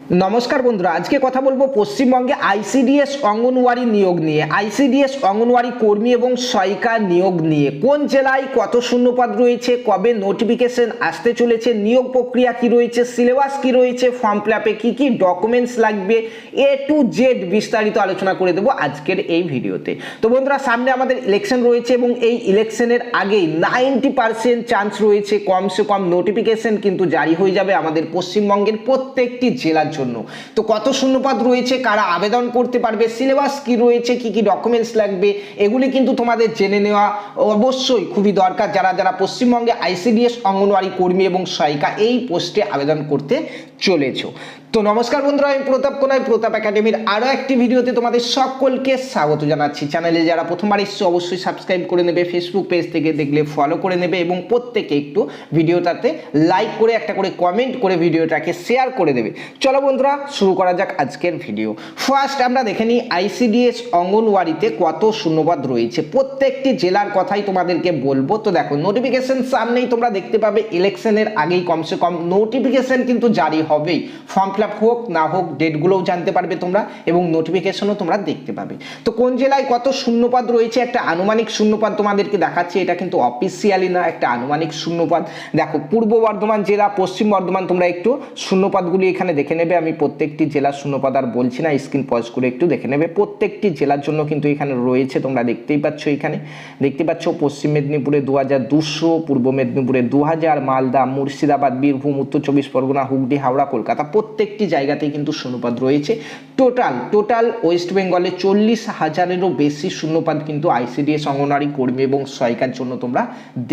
নমস্কার বন্ধুরা, আজকে কথা বলবো পশ্চিমবঙ্গে আইসিডিএস অঙ্গনওয়াড়ি নিয়োগ নিয়ে। আইসিডিএস অঙ্গনওয়াড়ি কর্মী এবং সহায়িকা নিয়োগ নিয়ে কোন জেলায় কত শূন্যপদ রয়েছে, কবে নোটিফিকেশন আসতে চলেছে, নিয়োগ প্রক্রিয়া কি রয়েছে, সিলেবাস কি রয়েছে, ফর্ম ফিল আপে কি কি ডকুমেন্টস লাগবে, এ টু জেড বিস্তারিত আলোচনা করে দেবো আজকের এই ভিডিওতে। তো বন্ধুরা, সামনে আমাদের ইলেকশন রয়েছে এবং এই ইলেকশনের আগেই 90% চান্স রয়েছে কমসে কম নোটিফিকেশন কিন্তু জারি হয়ে যাবে আমাদের পশ্চিমবঙ্গের প্রত্যেকটি জেলার জন্য। তো কত শূন্যপদ রয়েছে, কারা আবেদন করতে পারবে, সিলেবাস কি রয়েছে, কি কি ডকুমেন্টস লাগবে, এগুলি কিন্তু তোমাদের জেনে নেওয়া অবশ্যই খুবই দরকার যারা যারা পশ্চিমবঙ্গে আইসিডিএস অঙ্গনওয়াড়ি কর্মী এবং সহায়িকা এই পোস্টে আবেদন করতে চলেছো। তো নমস্কার বন্ধুরা, আমি প্রতাপ কোনাই, প্রতাপ একাডেমির আরও একটি ভিডিওতে তোমাদের সকলকে স্বাগত জানাচ্ছি। চ্যানেলে যারা প্রথমবার এসছো অবশ্যই সাবস্ক্রাইব করে নেবে, ফেসবুক পেজ থেকে দেখলে ফলো করে নেবে এবং প্রত্যেকে একটু ভিডিওটাতে লাইক করে একটা করে কমেন্ট করে ভিডিওটাকে শেয়ার করে দেবে। চলো বন্ধুরা, শুরু করা যাক আজকের ভিডিও। ফার্স্ট আমরা দেখে নিই আইসিডিএস অঙ্গনওয়াড়িতে কত শূন্যপদ রয়েছে। প্রত্যেকটি জেলার কথাই তোমাদেরকে বলবো। তো দেখো, নোটিফিকেশন সামনেই তোমরা দেখতে পাবে, ইলেকশনের আগেই কমসে কম নোটিফিকেশন কিন্তু জারি হবেই। ফর্ম ফিল আপ হোক না হোক, ডেটগুলোও জানতে পারবে তোমরা এবং নোটিফিকেশনও তোমরা দেখতে পাবে। তো কোন জেলায় কত শূন্যপদ রয়েছে, একটা আনুমানিক শূন্যপদ তোমাদেরকে দেখাচ্ছি। এটা কিন্তু অফিসিয়ালি না, একটা আনুমানিক শূন্যপদ। দেখো, পূর্ব বর্ধমান জেলা, পশ্চিম বর্ধমান, তোমরা একটু শূন্যপদগুলি এখানে দেখে নেবে। আমি প্রত্যেকটি জেলার শূন্যপদ আর বলছি না, স্ক্রিন পজ করে একটু দেখে নেবে। প্রত্যেকটি জেলার জন্য কিন্তু এখানে রয়েছে, তোমরা দেখতেই পাচ্ছ। এখানে দেখতে পাচ্ছ পশ্চিম মেদিনীপুরে 2200, পূর্ব মেদিনীপুরে 2000, মালদা, মুর্শিদাবাদ, বীরভূম, উত্তর চব্বিশ পরগনা, হুগলি, হাওড়া, কলকাতা, প্রত্যেকটি জায়গাতেই কিন্তু শূন্যপদ রয়েছে। টোটাল ওয়েস্ট বেঙ্গলে 40,000-এরও বেশি শূন্যপদ কিন্তু আইসিডিএস অঙ্গনওয়াড়ি কর্মী এবং সহায়িকার জন্য তোমরা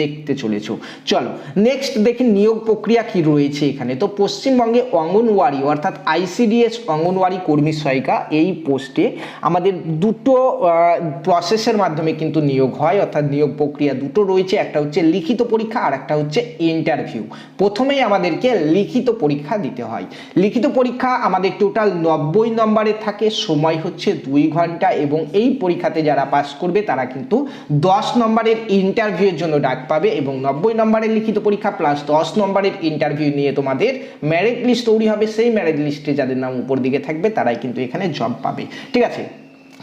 দেখতে চলেছো। চলো নেক্সট দেখি নিয়োগ প্রক্রিয়া কি রয়েছে এখানে। তো পশ্চিমবঙ্গে অঙ্গনওয়াড়ি অর্থাৎ আইসিডিএস অঙ্গনওয়াড়ি কর্মী সহায়িকা এই পোস্টে আমাদের দুটো প্রসেসের মাধ্যমে কিন্তু নিয়োগ হয়, অর্থাৎ নিয়োগ প্রক্রিয়া দুটো রয়েছে। একটা হচ্ছে লিখিত পরীক্ষা আর একটা হচ্ছে ইন্টারভিউ। প্রথমেই আমাদেরকে লিখিত পরীক্ষা দিতে হয়। লিখিত পরীক্ষা আমাদের টোটাল 90 নম্বরের থাকে, সময় হচ্ছে 2 ঘন্টা এবং এই পরীক্ষাতে যারা পাস করবে তারা কিন্তু 10 নম্বরের ইন্টারভিউর জন্য ডাক পাবে এবং 90 নম্বরের লিখিত পরীক্ষা প্লাস 10 নম্বরের ইন্টারভিউ নিয়ে তোমাদের মেরিট লিস্ট তৈরি হবে। সেই মেরিট লিস্টে যাদের নাম উপর দিকে থাকবে তারাই কিন্তু এখানে জব পাবে। ঠিক আছে,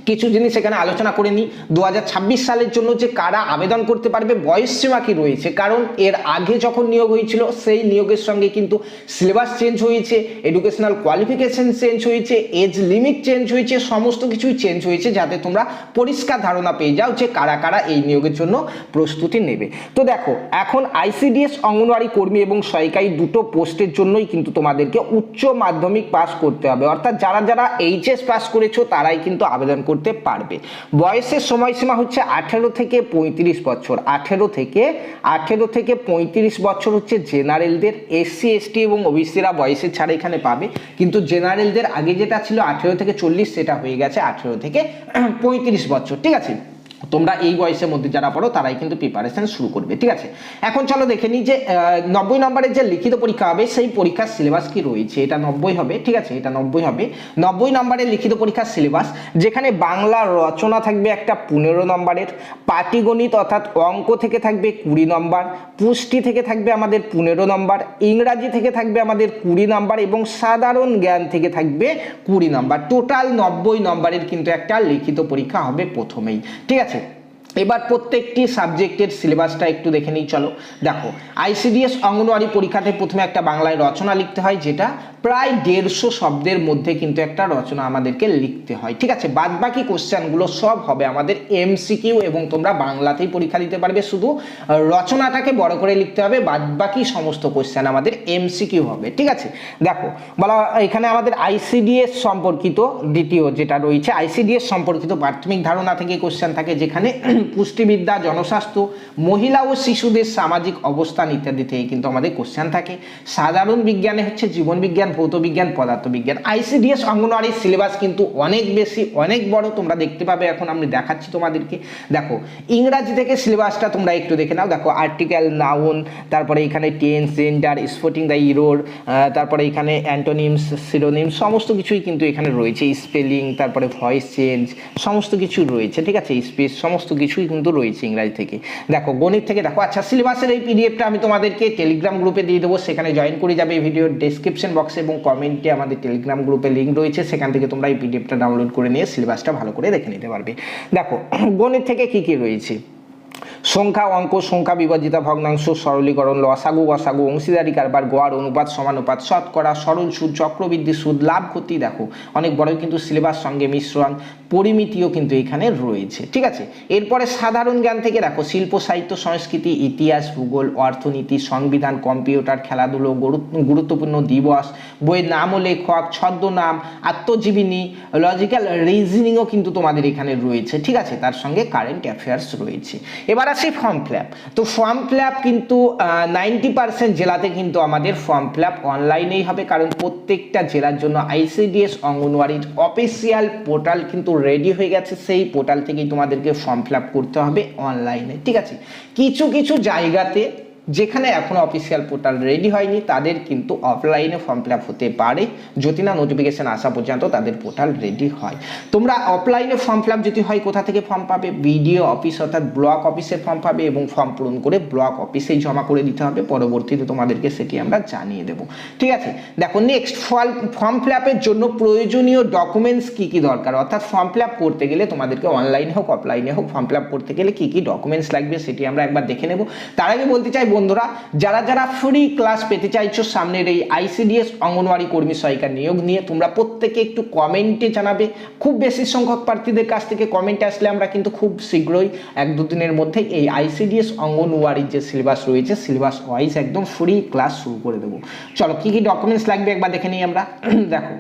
কিছু জিনিস এখানে আলোচনা করে নিই। 2026 সালের জন্য যে কারা আবেদন করতে পারবে, বয়স সীমা কি রয়েছে, কারণ এর আগে যখন নিয়োগ হয়েছিল সেই নিয়োগের সঙ্গে কিন্তু সিলেবাস চেঞ্জ হয়েছে, এডুকেশনাল কোয়ালিফিকেশন চেঞ্জ হয়েছে, এজ লিমিট চেঞ্জ হয়েছে, সমস্ত কিছুই চেঞ্জ হয়েছে, যাতে তোমরা পরিষ্কার ধারণা পেয়ে যাও যে কারা কারা এই নিয়োগের জন্য প্রস্তুতি নেবে। তো দেখো, এখন আইসিডিএস অঙ্গনওয়াড়ি কর্মী এবং সহায়িকা এই দুটো পোস্টের জন্যই কিন্তু তোমাদেরকে উচ্চ মাধ্যমিক পাস করতে হবে, অর্থাৎ যারা যারা এইচএস পাস করেছো তারাই কিন্তু আবেদন করতে পারবে। বয়সের সময়সীমা হচ্ছে 18 থেকে 35 বছর। 18 থেকে 35 বছর হচ্ছে জেনারেলদের। এসসি এসটি এবং ওবিসিরা বয়সের ছাড় এখানে পাবে, কিন্তু জেনারেলদের আগে যেটা ছিল 18 থেকে 40 সেটা হয়ে গেছে 18 থেকে 35 বছর। ঠিক আছে, তোমরা এই বয়সের মধ্যে যারা পড়ো তারাই কিন্তু প্রিপারেশন শুরু করবে। ঠিক আছে, এখন চলো দেখে নিই যে 90 নম্বরের যে লিখিত পরীক্ষা হবে সেই পরীক্ষার সিলেবাস কি রয়েছে। এটা 90 হবে। ঠিক আছে, এটা 90 হবে। 90 নম্বরের লিখিত পরীক্ষার সিলেবাস, যেখানে বাংলা রচনা থাকবে একটা 15 নম্বরের, পাটিগণিত অর্থাৎ অঙ্ক থেকে থাকবে 20 নম্বর, পুষ্টি থেকে থাকবে আমাদের 15 নম্বর, ইংরাজি থেকে থাকবে আমাদের 20 নম্বর এবং সাধারণ জ্ঞান থেকে থাকবে 20 নম্বর। টোটাল 90 নম্বরের কিন্তু একটা লিখিত পরীক্ষা হবে প্রথমেই। ঠিক আছে, এবার প্রত্যেকটি সাবজেক্টের সিলেবাসটা একটু দেখে নিই। চলো দেখো, আইসিডিএস অঙ্গনওয়াড়ি পরীক্ষাতে প্রথমে একটা বাংলায় রচনা লিখতে হয়, যেটা প্রায় 150 শব্দের মধ্যে কিন্তু একটা রচনা আমাদেরকে লিখতে হয়। ঠিক আছে, বাদ বাকি কোশ্চেনগুলো সব হবে আমাদের এমসিকিউ এবং তোমরা বাংলাতেই পরীক্ষা দিতে পারবে। শুধু রচনাটাকে বড় করে লিখতে হবে, বাদ বাকি সমস্ত কোশ্চেন আমাদের এমসিকিউ হবে। ঠিক আছে, দেখো বলা এখানে আমাদের আইসিডিএস সম্পর্কিত দ্বিতীয় যেটা রয়েছে, আইসিডিএস সম্পর্কিত প্রাথমিক ধারণা থেকে কোশ্চেন থাকে, যেখানে পুষ্টিবিদ্যা, জনস্বাস্থ্য, মহিলা ও শিশুদের সামাজিক অবস্থান ইত্যাদি থেকে কিন্তু আমাদের কোশ্চেন থাকে। সাধারণ বিজ্ঞানে হচ্ছে জীবন বিজ্ঞান, ভৌত বিজ্ঞান, পদার্থবিজ্ঞান। আইসিডিএস অঙ্গনওয়াড়ির সিলেবাস কিন্তু অনেক বেশি, অনেক বড়, তোমরা দেখতে পাবে। এখন আমি দেখাচ্ছি তোমাদেরকে। দেখো, ইংরাজি থেকে সিলেবাসটা তোমরা একটু দেখে নাও। দেখো, আর্টিকেল, নাউন, তারপরে এখানে tense, gender, sporting the error, তারপরে এখানে অ্যান্টোনিমস, সিনোনিমস, সমস্ত কিছুই কিন্তু এখানে রয়েছে। স্পেলিং, তারপরে ভয়েস চেঞ্জ, সমস্ত কিছু রয়েছে। ঠিক আছে, স্পেস, সমস্ত কিছু কিছুই কিন্তু রয়েছে ইংরাজি থেকে। দেখো গণিত থেকে দেখো, আচ্ছা সিলেবাসের এই পিডিএফটা আমি তোমাদেরকে টেলিগ্রাম গ্রুপে দিয়ে দেবো, সেখানে জয়েন করে যাবে। এই ভিডিওর ডেসক্রিপশন বক্সে এবং কমেন্টে আমাদের টেলিগ্রাম গ্রুপে লিঙ্ক রয়েছে, সেখান থেকে তোমরা এই পিডিএফটা ডাউনলোড করে নিয়ে সিলেবাসটা ভালো করে দেখে নিতে পারবে। দেখো গণিত থেকে কি কি রয়েছে, সংখ্যা, অঙ্ক, সংখ্যা বিভাজিতা, ভগ্নাংশ, সরলীকরণ, লসাগু, গসাগু, অংশীদারি কারবার, গড়, অনুপাত, সমানুপাত, শতকরা, সরল সুদ, চক্রবৃদ্ধি সুদ, লাভ ক্ষতি। দেখো অনেক বড় কিন্তু সিলেবাস, সঙ্গে মিশ্রণ, পরিমিতিও কিন্তু এখানে রয়েছে। ঠিক আছে, এরপরে সাধারণ জ্ঞান থেকে দেখো শিল্প, সাহিত্য, সংস্কৃতি, ইতিহাস, ভূগোল, অর্থনীতি, সংবিধান, কম্পিউটার, খেলাধুলো, গুরুত্বপূর্ণ দিবস, বইয়ের নাম ও লেখক, ছদ্মনাম, আত্মজীবনী, লজিক্যাল রিজনিংও কিন্তু তোমাদের এখানে রয়েছে। ঠিক আছে, তার সঙ্গে কারেন্ট অ্যাফেয়ার্স রয়েছে। এবার আসি ফর্ম ফিল আপ। তো ফর্ম ফিল আপ কিন্তু 90% জেলাতে কিন্তু আমাদের ফর্ম ফিল আপ অনলাইনেই হবে, কারণ প্রত্যেকটা জেলার জন্য আইসিডিএস অঙ্গনওয়াড়ির অফিসিয়াল পোর্টাল কিন্তু রেডি হয়ে গেছে। সেই পোর্টাল থেকেই তোমাদেরকে ফর্ম ফিল আপ করতে হবে অনলাইনে। ঠিক আছে, কিছু কিছু জায়গাতে যেখানে এখনো অফিসিয়াল পোর্টাল রেডি হয়নি তাদের কিন্তু অফলাইনে ফর্ম ফিল আপ হতে পারে, যদি না নোটিফিকেশন আসা পর্যন্ত তাদের পোর্টাল রেডি হয়। তোমরা অফলাইনে ফর্ম ফিল আপ যদি হয় কোথা থেকে ফর্ম পাবে, বিডিও অফিস অর্থাৎ ব্লক অফিসে ফর্ম পাবে এবং ফর্ম পূরণ করে ব্লক অফিসেই জমা করে দিতে হবে। পরবর্তীতে তোমাদেরকে সেটি আমরা জানিয়ে দেবো। ঠিক আছে, দেখো নেক্সট ফর্ম ফিল আপের জন্য প্রয়োজনীয় ডকুমেন্টস কি কি দরকার, অর্থাৎ ফর্ম ফিল আপ করতে গেলে তোমাদেরকে অনলাইনে হোক অফলাইনে হোক ফর্ম ফিল আপ করতে গেলে কি কি ডকুমেন্টস লাগবে সেটি আমরা একবার দেখে নেব। তার আগে বলতে চাই বন্ধুরা, যারা যারা ফ্রি ক্লাস পেতে চাইছো সামনের এই আইসিডিএস অঙ্গনওয়াড়ি কর্মী সহায়িকা নিয়োগ নিয়ে, তোমরা প্রত্যেকে একটু কমেন্টে জানাবে। খুব বেশি সংখ্যক প্রার্থীদের কাছ থেকে কমেন্ট আসলে আমরা কিন্তু খুব শীঘ্রই 1-2 দিনের মধ্যেই এই আইসিডিএস অঙ্গনওয়াড়ির যে সিলেবাস রয়েছে সিলেবাস ওয়াইজ একদম ফ্রি ক্লাস শুরু করে দেবো। চলো কি কি ডকুমেন্টস লাগবে একবার দেখে নিই আমরা। দেখো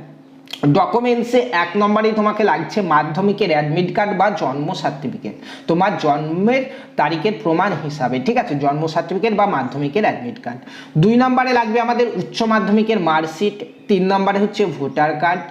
ডকুমেন্টসে 1 নম্বরেই তোমাকে লাগছে মাধ্যমিকের অ্যাডমিট কার্ড বা জন্ম সার্টিফিকেট, তোমার জন্মের তারিখের প্রমাণ হিসাবে। ঠিক আছে, জন্ম সার্টিফিকেট বা মাধ্যমিকের অ্যাডমিট কার্ড। 2 নম্বরে লাগবে আমাদের উচ্চ মাধ্যমিকের মার্কশিট। 3 নম্বরে হচ্ছে ভোটার কার্ড,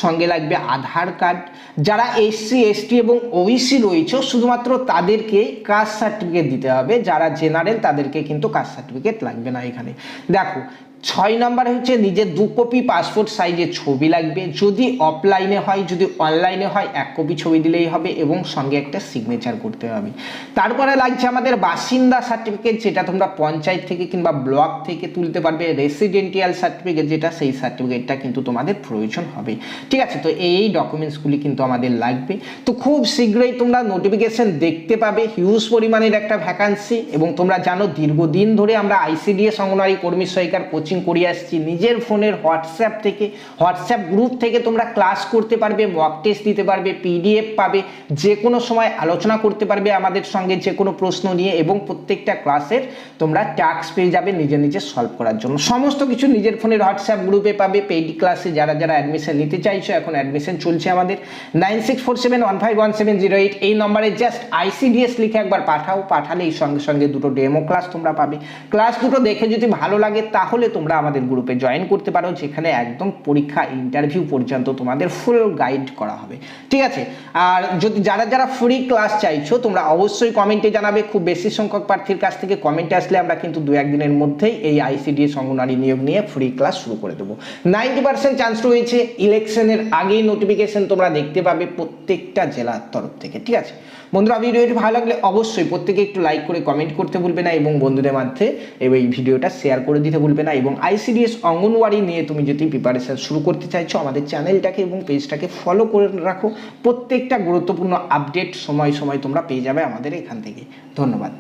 সঙ্গে লাগবে আধার কার্ড। যারা এসসি এসটি এবং ওবিসি রয়েছে শুধুমাত্র তাদেরকে কাস্ট সার্টিফিকেট দিতে হবে, যারা জেনারেল তাদেরকে কিন্তু কাস্ট সার্টিফিকেট লাগবে না এখানে। দেখো 6 নম্বরে হচ্ছে নিজের 2 কপি পাসপোর্ট সাইজের ছবি লাগবে, যদি অফলাইনে হয়, যদি অনলাইনে হয় 1 কপি ছবি দিলেই হবে এবং সঙ্গে একটা সিগনেচার করতে হবে। তারপরে লাগছে আমাদের বাসিন্দা সার্টিফিকেট, যেটা তোমরা পঞ্চায়েত থেকে কিংবা ব্লক থেকে তুলতে পারবে। রেসিডেন্টিয়াল সার্টিফিকেট যেটা, সেই সার্টিফিকেটটা কিন্তু তোমাদের প্রয়োজন হবে। ঠিক আছে, তো এই ডকুমেন্টসগুলি কিন্তু আমাদের লাগবে। তো খুব শীঘ্রই তোমরা নোটিফিকেশন দেখতে পাবে, হিউজ পরিমাণের একটা ভ্যাকান্সি। এবং তোমরা জানো দীর্ঘদিন ধরে আমরা আইসিডিএস অঙ্গনওয়াড়ি কর্মী সহায়িকার কোচিং করিয়ে আসছি। নিজের ফোনের হোয়াটসঅ্যাপ থেকে, হোয়াটসঅ্যাপ গ্রুপ থেকে তোমরা ক্লাস করতে পারবে, মক টেস্ট দিতে পারবে, পিডিএফ পাবে, যে কোনো সময় আলোচনা করতে পারবে আমাদের সঙ্গে যে কোনো প্রশ্ন নিয়ে, এবং প্রত্যেকটা ক্লাসের তোমরা টাস্ক পেয়ে যাবে নিজে নিজে সলভ করার জন্য। সমস্ত কিছু নিজের ফোনের হোয়াটসঅ্যাপ গ্রুপে পাবে। পেইড ক্লাসে যারা যারা অ্যাডমিশন নিতে চাইছো, এখন অ্যাডমিশন চলছে আমাদের। 9647151708 এই নম্বরে জাস্ট আইসিডিএস লিখে একবার পাঠাও, পাঠালে এই সঙ্গে সঙ্গে 2টো ডেমো ক্লাস তোমরা পাবে। ক্লাস দুটো দেখে যদি ভালো লাগে তাহলে তোমরা আমাদের গ্রুপে জয়েন করতে পারো, যেখানে একদম পরীক্ষা ইন্টারভিউ পর্যন্ত তোমাদের ফুল গাইড করা হবে। ঠিক আছে, আর যদি যারা যারা ফ্রি ক্লাস চাইছো তোমরা অবশ্যই কমেন্টে জানাবে। খুব বেশি সংখ্যক প্রার্থীর কাছ থেকে কমেন্টে আসলে আমরা কিন্তু 2-1 দিনের মধ্যেই এই আইসিডিএস অঙ্গনওয়াড়ি নিয়োগ নিয়ে ফ্রি ক্লাস শুরু করে দেবো। 90% চান্স রয়েছে ইলেকশনের আগেই নোটিফিকেশন তোমরা দেখতে পাবে প্রত্যেকটা জেলার তরফ থেকে। ঠিক আছে বন্ধুরা, ভিডিওটি ভালো লাগলে অবশ্যই প্রত্যেকে একটু লাইক করে কমেন্ট করতে ভুলবে না, এবং বন্ধুদের মধ্যে এই ভিডিওটা শেয়ার করে দিতে ভুলবে না। এবং আইসিডিএস অঙ্গনওয়াড়ি নিয়ে তুমি যদি প্রিপারেশন শুরু করতে চাইছো, আমাদের চ্যানেলটাকে এবং পেজটাকে ফলো করে রাখো। প্রত্যেকটা গুরুত্বপূর্ণ আপডেট সময় সময় তোমরা পেয়ে যাবে আমাদের এখান থেকে। ধন্যবাদ।